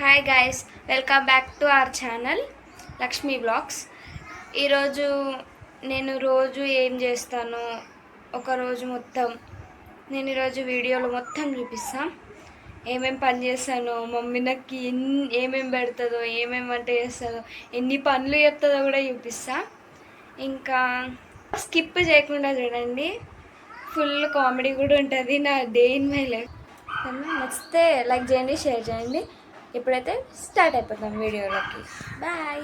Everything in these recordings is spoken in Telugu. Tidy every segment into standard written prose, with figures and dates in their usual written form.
Hi guys, welcome back to our channel Lakshmi blogs. ఈరోజు నేను రోజు ఏం చేస్తాను ఒకరోజు మొత్తం నేను ఈరోజు వీడియోలో మొత్తం చూపిస్తాను. ఏమేమి పని చేస్తానో, మమ్మీ నాకు ఏమేమి పెడుతుందో, ఏమేమి వంట చేస్తుందో, ఎన్ని పనులు చెప్తుందో కూడా చూపిస్తా. ఇంకా స్కిప్ చేయకుండా చూడండి, ఫుల్ కామెడీ కూడా ఉంటుంది నా డే ఇన్ మై లైఫ్. నచ్చితే లైక్ చేయండి, షేర్ చేయండి. ఇప్పుడైతే స్టార్ట్ అయిపోతాం వీడియోలోకి. బాయ్.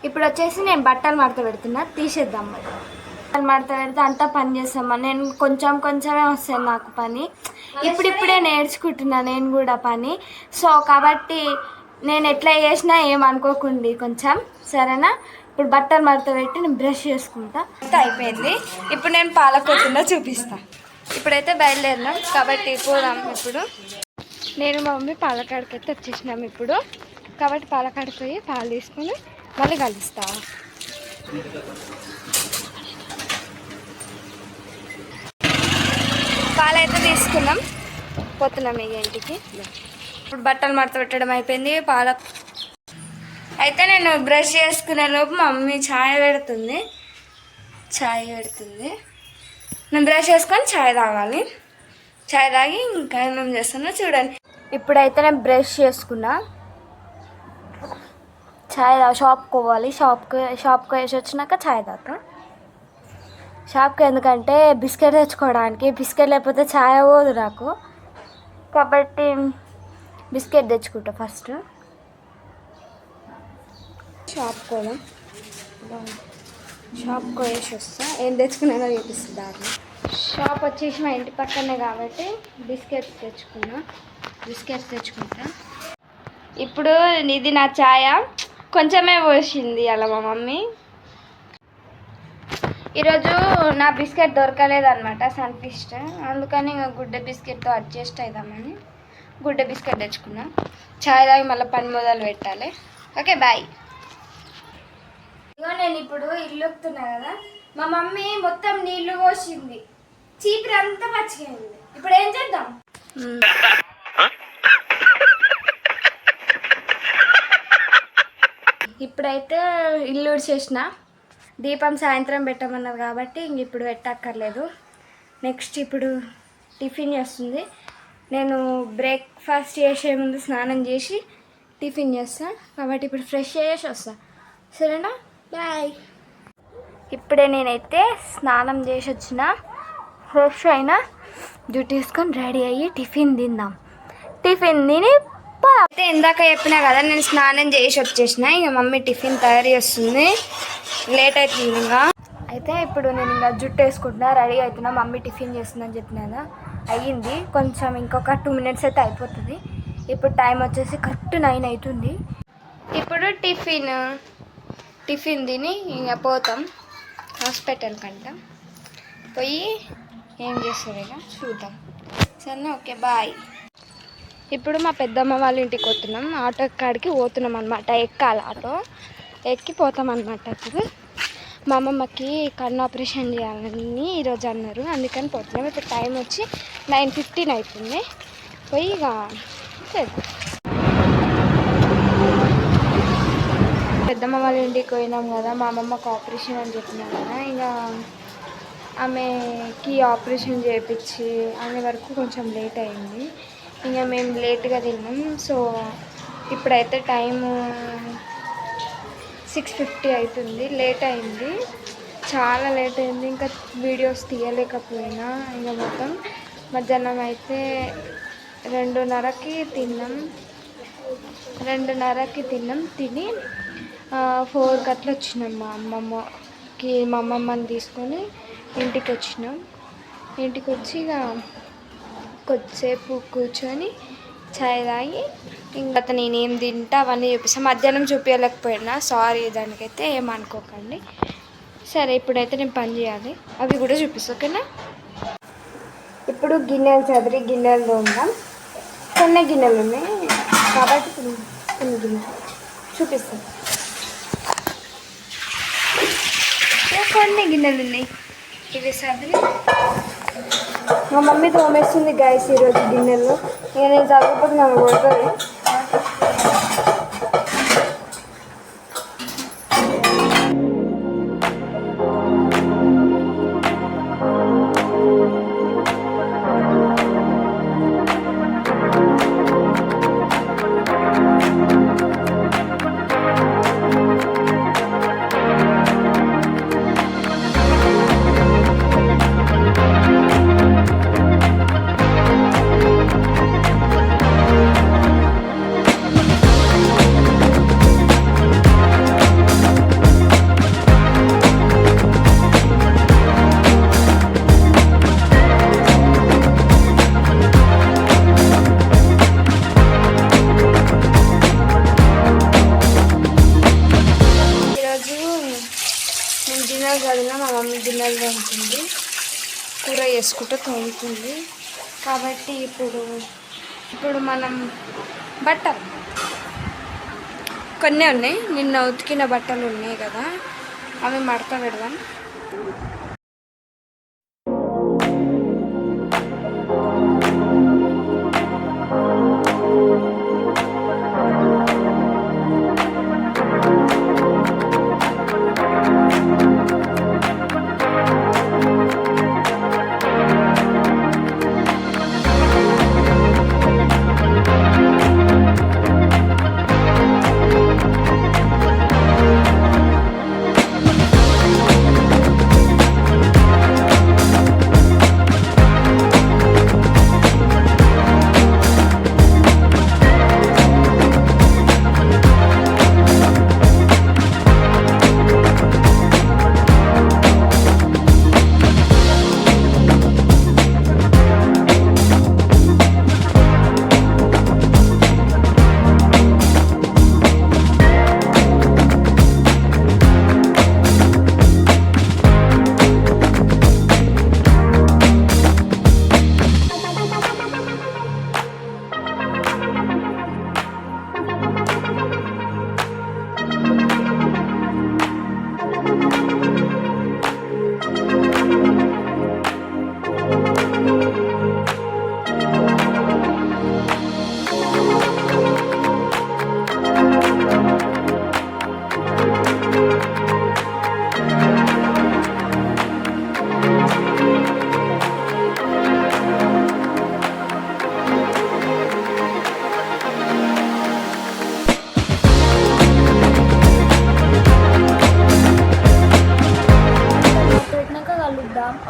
ఇప్పుడు వచ్చేసి నేను బట్టలు మడత పెడుతున్నా, తీసేద్దాం. బట్టలు మడత పెడితే అంతా పని చేస్తామా, నేను కొంచెమే వస్తాను నాకు పని. ఇప్పుడిప్పుడే నేర్చుకుంటున్నా నేను కూడా పని. సో కాబట్టి నేను ఎట్లా చేసినా ఏమనుకోకండి కొంచెం, సరేనా? ఇప్పుడు బట్టలు మడత పెట్టి నేను బ్రష్ చేసుకుంటా. అంతా అయిపోయింది. ఇప్పుడు నేను పాలకొట్టినా చూపిస్తాను. ఇప్పుడైతే బయలుదేరినాం కాబట్టి పోదాం. ఇప్పుడు నేను మా మమ్మీ పాలకాడికి అయితే వచ్చేసినాం ఇప్పుడు. కాబట్టి పాలకాడికి పోయి పాలు తీసుకొని మళ్ళీ కలుస్తా. పాలు అయితే తీసుకున్నాం, పోతున్నాం ఇక ఇంటికి. ఇప్పుడు బట్టలు మడత పెట్టడం అయిపోయింది. అయితే నేను బ్రష్ చేసుకునే లోపు మా మమ్మీ ఛాయ్ పెడుతుంది. నేను బ్రష్ చేసుకొని ఛాయ్ తాగాలి. ఛాయ్ తాగి ఇంకా ఏమేమి చేస్తున్నా చూడండి. ఇప్పుడైతే నేను బ్రష్ చేసుకున్నా, ఛాయ్ షాప్కి పోవాలి. షాప్కి వేసి వచ్చినాక ఛాయ్ తాగుతా. షాప్కి ఎందుకంటే బిస్కెట్ తెచ్చుకోవడానికి. బిస్కెట్ లేకపోతే ఛాయ్ పోదు నాకు, కాబట్టి బిస్కెట్ తెచ్చుకుంటా ఫస్ట్. షాప్కి పోదాం. షాప్కి వేసి వస్తా, ఏం తెచ్చుకున్నానో చూపిస్తుంది దాన్ని. షాప్ వచ్చేసి మా ఇంటి పక్కనే కాబట్టి బిస్కెట్స్ తెచ్చుకుంటా. ఇప్పుడు ఇది నా ఛాయ, కొంచెమే పోసింది అలా మా మమ్మీ. ఈరోజు నా బిస్కెట్ దొరకలేదన్నమాట, సన్ఫిస్ట్. అందుకని ఇంకా గుడ్డ బిస్కెట్తో అడ్జస్ట్ అవుదామని గుడ్డ బిస్కెట్ తెచ్చుకున్నా. ఛాయ్ తాగి మళ్ళీ పని మొదలు పెట్టాలి. Okay bye. ఇగో నేను ఇప్పుడు ఇల్లు ఉక్కుతున్నా కదా, మా మమ్మీ మొత్తం నీళ్లు పోసింది, చీపురు అంతా పచ్చిపోయింది. ఇప్పుడు ఏం చేద్దాం? ఇప్పుడైతే ఇల్లు ఉడిచేసిన. దీపం సాయంత్రం పెట్టమన్నారు కాబట్టి ఇంక ఇప్పుడు పెట్టక్కర్లేదు. నెక్స్ట్ ఇప్పుడు టిఫిన్ చేస్తుంది. నేను బ్రేక్ఫాస్ట్ చేసే ముందు స్నానం చేసి టిఫిన్ చేస్తాను కాబట్టి ఇప్పుడు ఫ్రెష్ చేసి వస్తాను, సరేనా? బాయ్. ఇప్పుడే నేనైతే స్నానం చేసి వచ్చిన, ఫ్రెష్ అయినా, డ్యూటీ తీసుకొని రెడీ అయ్యి టిఫిన్ తిని అయితే ఇందాక చెప్పినా కదా నేను స్నానం చేసి వచ్చేసిన. ఇక మమ్మీ టిఫిన్ తయారు చేస్తుంది, లేట్ అవుతుంది ఇంకా. అయితే ఇప్పుడు నేను ఇంకా జుట్టు వేసుకుంటున్నా, రెడీ అవుతున్నా. మమ్మీ టిఫిన్ చేస్తుందని చెప్పినా కదా, అయ్యింది. కొంచెం ఇంకొక 2 minutes అయితే అయిపోతుంది. ఇప్పుడు టైం వచ్చేసి కరెక్ట్ 9 అవుతుంది. ఇప్పుడు టిఫిన్ తిని ఇంకా పోతాం హాస్పిటల్ కంట. పోయి ఏం చేస్తారు ఇక చూద్దాం, సరే? Okay bye. ఇప్పుడు మా పెద్దమ్మ వాళ్ళ ఇంటికి పోతున్నాం. ఆటో కాడికి పోతున్నాం అనమాట, ఎక్కాలి ఆటో, ఎక్కి పోతాం అనమాట. ఇప్పుడు మా అమ్మమ్మకి కన్ను ఆపరేషన్ చేయాలని ఈరోజు అన్నారు, అందుకని పోతున్నాం. ఇప్పుడు టైం వచ్చి 9:15 అవుతుంది. పోయి ఇక పెద్దమ్మ వాళ్ళ ఇంటికి పోయినాం కదా, మా అమ్మమ్మకి ఆపరేషన్ అని చెప్పినాం కదా. ఇక ఆమెకి ఆపరేషన్ చేయించి అనే వరకు కొంచెం లేట్ అయింది. ఇంకా మేము లేట్గా తిన్నాం. సో ఇప్పుడైతే టైము 6:50 అవుతుంది. లేట్ అయింది, చాలా లేట్ అయింది. ఇంకా వీడియోస్ తీయలేకపోయినా. ఇంకా మొత్తం మధ్యాహ్నం అయితే 2:30కి తిన్నాం. తిని 4 గంటలు వచ్చినాం. మా అమ్మమ్మని తీసుకొని ఇంటికి వచ్చినాం. ఇంటికి వచ్చి ఇక కొద్దిసేపు కూర్చొని ఛాయ్ తాగి ఇంకా నేనేం తింటా అవన్నీ చూపిస్తాను. మధ్యాహ్నం చూపించలేకపోయినా, సారీ, దానికైతే ఏమనుకోకండి. సరే, ఇప్పుడైతే నేను పని చేయాలి, అవి కూడా చూపిస్తాను, ఓకేనా? ఇప్పుడు గిన్నెలు తోముదాం. కొన్ని గిన్నెలు ఉన్నాయి కాబట్టి కొన్ని గిన్నెలు చూపిస్తాను. కొన్ని గిన్నెలు ఉన్నాయి, ఇవి సదిరి మా మమ్మీ తోమేస్తుంది గైస్ ఈరోజు గిన్నెలు. ఇక నేను చదవకపోతే నన్ను కొడుతుంది. గదిలో మా మమ్మీ గిన్నెలు తోముతుంది, కూర చేసుకుంటూ తోముతుంది. కాబట్టి ఇప్పుడు మనం బట్టలు కొన్ని ఉన్నాయి, నిన్న ఉతికిన బట్టలు ఉన్నాయి కదా, అవి మడత పెడదాం.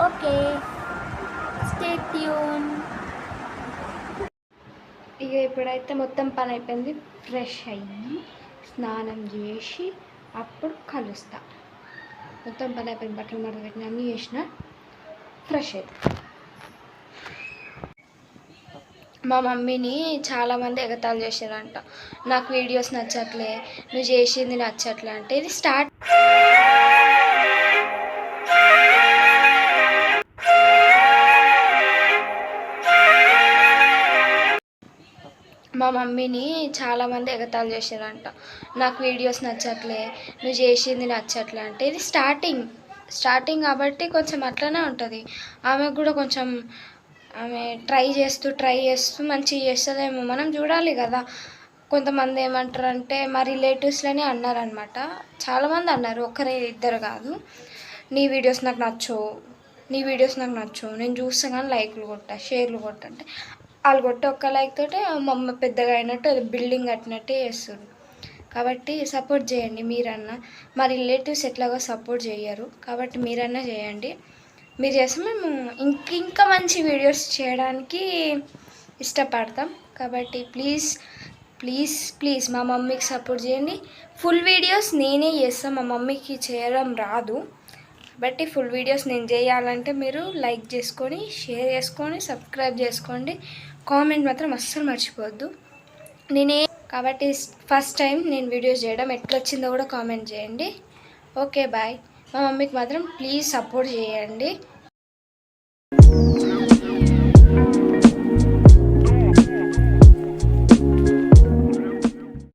Okay, stay tune. ఇక ఇప్పుడైతే మొత్తం పని అయిపోయింది. ఫ్రెష్ అయ్యి స్నానం చేసి అప్పుడు కలుస్తా. మొత్తం పని అయిపోయింది, బట్టలు మడత పెట్టిన అన్నీ చేసిన, ఫ్రెష్ అవుతుంది. మా మమ్మీని చాలామంది ఎగతాళి చేశారంట, నాకు వీడియోస్ నచ్చట్లే, నువ్వు చేసింది నచ్చట్లే అంటే. ఇది స్టార్ట్ మా మమ్మీని చాలామంది ఎగతాళి చేశారంట, నాకు వీడియోస్ నచ్చట్లే, నువ్వు చేసింది నచ్చట్లే అంటే. ఇది స్టార్టింగ్ కాబట్టి కొంచెం అట్లనే ఉంటుంది. ఆమెకు కూడా కొంచెం ఆమె ట్రై చేస్తూ మంచిగా చేస్తుందేమో, మనం చూడాలి కదా. కొంతమంది ఏమంటారు అంటే, మా రిలేటివ్స్లోనే అన్నారనమాట, చాలామంది అన్నారు, ఒక్కరే ఇద్దరు కాదు. నీ వీడియోస్ నాకు నచ్చవు, నేను చూస్తాను కానీ లైక్లు కొట్టా, షేర్లు కొట్ట అంటే, వాళ్ళు కొట్టే ఒక్క లైక్ తోటే మా అమ్మ పెద్దగా అయినట్టు అది బిల్డింగ్ కట్టినట్టే చేస్తారు. కాబట్టి సపోర్ట్ చేయండి మీరన్నా. మా రిలేటివ్స్ ఎట్లాగో సపోర్ట్ చేయరు, కాబట్టి మీరన్నా చేయండి. మీరు చేస్తే మేము ఇంకా మంచి వీడియోస్ చేయడానికి ఇష్టపడతాం. కాబట్టి ప్లీజ్ మా మమ్మీకి సపోర్ట్ చేయండి. ఫుల్ వీడియోస్ నేనే చేస్తాను, మా మమ్మీకి చేయడం రాదు. కాబట్టి ఫుల్ వీడియోస్ నేను చేయాలంటే మీరు లైక్ చేసుకొని, షేర్ చేసుకొని, సబ్స్క్రైబ్ చేసుకోండి. కామెంట్ మాత్రం అస్సలు మర్చిపోవద్దు. కాబట్టి ఫస్ట్ టైం నేను వీడియోస్ చేయడం ఎట్లొచ్చిందో కూడా కామెంట్ చేయండి. Okay bye. మా మమ్మీకి మాత్రం ప్లీజ్ సపోర్ట్ చేయండి.